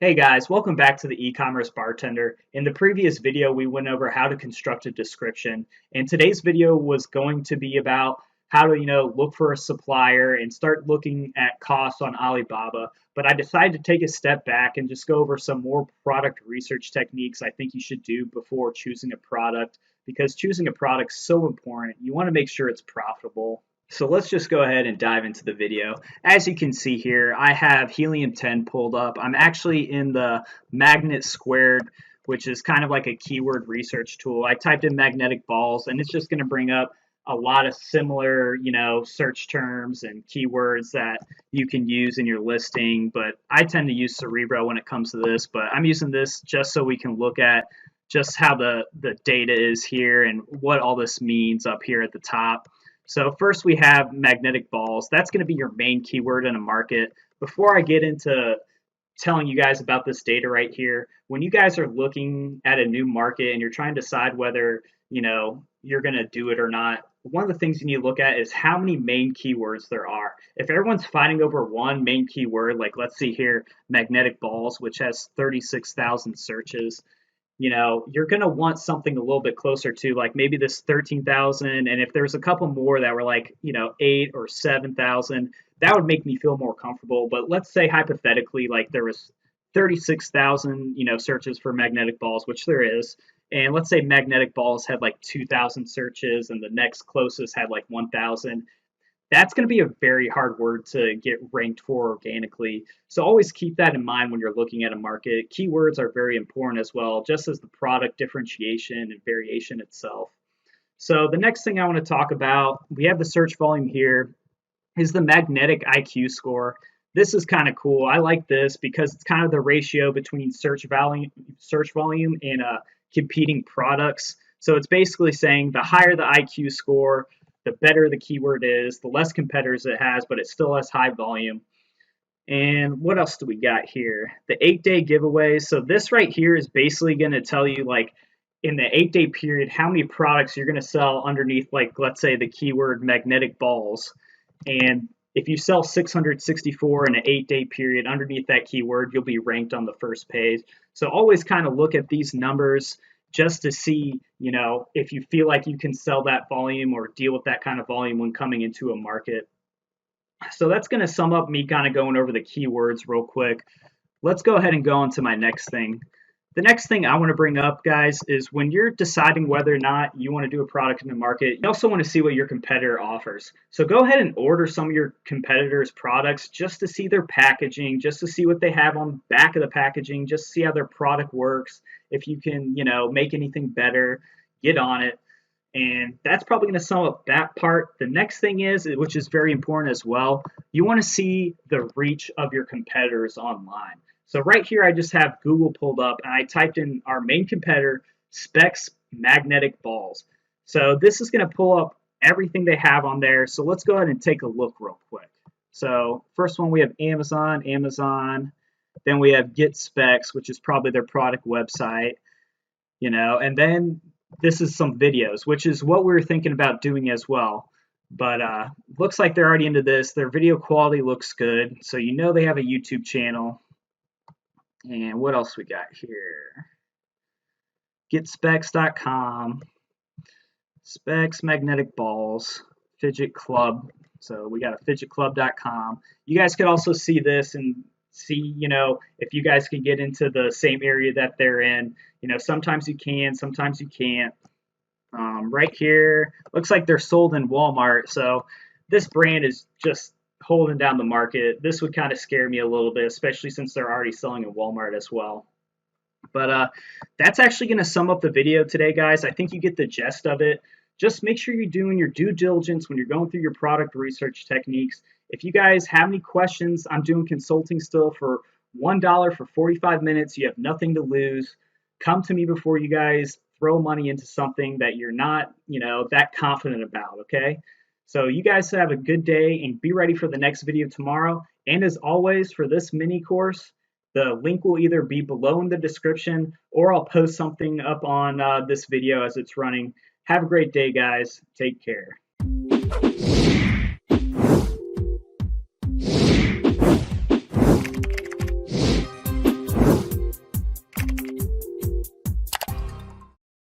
Hey guys, welcome back to the e-commerce bartender. In the previous video, we went over how to construct a description, and today's video was going to be about how to, look for a supplier and start looking at costs on Alibaba. But I decided to take a step back and just go over some more product research techniques I think you should do before choosing a product, because choosing a product is so important. You want to make sure it's profitable. So let's just go ahead and dive into the video. As you can see here, I have Helium 10 pulled up. I'm actually in the Magnet Squared, which is kind of like a keyword research tool. I typed in magnetic balls, and it's just going to bring up a lot of similar, search terms and keywords that you can use in your listing. But I tend to use Cerebro when it comes to this, but I'm using this just so we can look at just how the data is here and what all this means up here at the top. So first we have magnetic balls. That's going to be your main keyword in a market. Before I get into telling you guys about this data right here, when you guys are looking at a new market and you're trying to decide whether, you're going to do it or not, one of the things you need to look at is how many main keywords there are. If everyone's fighting over one main keyword, like let's see here, magnetic balls, which has 36,000 searches, you're going to want something a little bit closer to like maybe this 13,000. And if there's a couple more that were like, 8 or 7,000, that would make me feel more comfortable. But let's say hypothetically, like there was 36,000, searches for magnetic balls, which there is. And let's say magnetic balls had like 2,000 searches and the next closest had like 1,000. That's going to be a very hard word to get ranked for organically. So always keep that in mind when you're looking at a market. Keywords are very important as well, just as the product differentiation and variation itself. So the next thing I want to talk about, we have the search volume here, is the magnetic IQ score. This is kind of cool. I like this because it's kind of the ratio between search volume and competing products. So it's basically saying the higher the IQ score, the better the keyword is, the less competitors it has, but it still has high volume. And what else do we got here? The 8-day giveaways. So this right here is basically going to tell you like in the 8-day period how many products you're going to sell underneath, like let's say the keyword magnetic balls. And if you sell 664 in an 8-day period underneath that keyword, you'll be ranked on the first page. So always kind of look at these numbers just to see, if you feel like you can sell that volume or deal with that kind of volume when coming into a market. So that's going to sum up me kind of going over the keywords real quick. Let's go ahead and go on to my next thing. The next thing I want to bring up, guys, is when you're deciding whether or not you want to do a product in the market, you also want to see what your competitor offers. So go ahead and order some of your competitors' products just to see their packaging, just to see what they have on the back of the packaging, just to see how their product works. If you can, make anything better, get on it. And that's probably going to sum up that part. The next thing is, which is very important as well, you want to see the reach of your competitors online. So right here, I just have Google pulled up, and I typed in our main competitor, Specs Magnetic Balls. So this is going to pull up everything they have on there. So let's go ahead and take a look real quick. So first one, we have Amazon. Then we have Get Specs, which is probably their product website, and then this is some videos, which is what we were thinking about doing as well. But looks like they're already into this. Their video quality looks good. So they have a YouTube channel. And what else we got here? GetSpecs.com, Specs Magnetic Balls, Fidget Club. So we got a fidgetclub.com. You guys could also see this and see, if you guys can get into the same area that they're in. Sometimes you can, sometimes you can't. Right here, looks like they're sold in Walmart. So this brand is just holding down the market. This would kind of scare me a little bit, especially since they're already selling in Walmart as well. But that's actually going to sum up the video today, guys. I think you get the gist of it. Just make sure you're doing your due diligence when you're going through your product research techniques. If you guys have any questions, I'm doing consulting still for $1 for 45 minutes. You have nothing to lose. Come to me before you guys throw money into something that you're not, that confident about, okay? So you guys have a good day and be ready for the next video tomorrow. And as always, for this mini course, the link will either be below in the description or I'll post something up on this video as it's running. Have a great day, guys. Take care.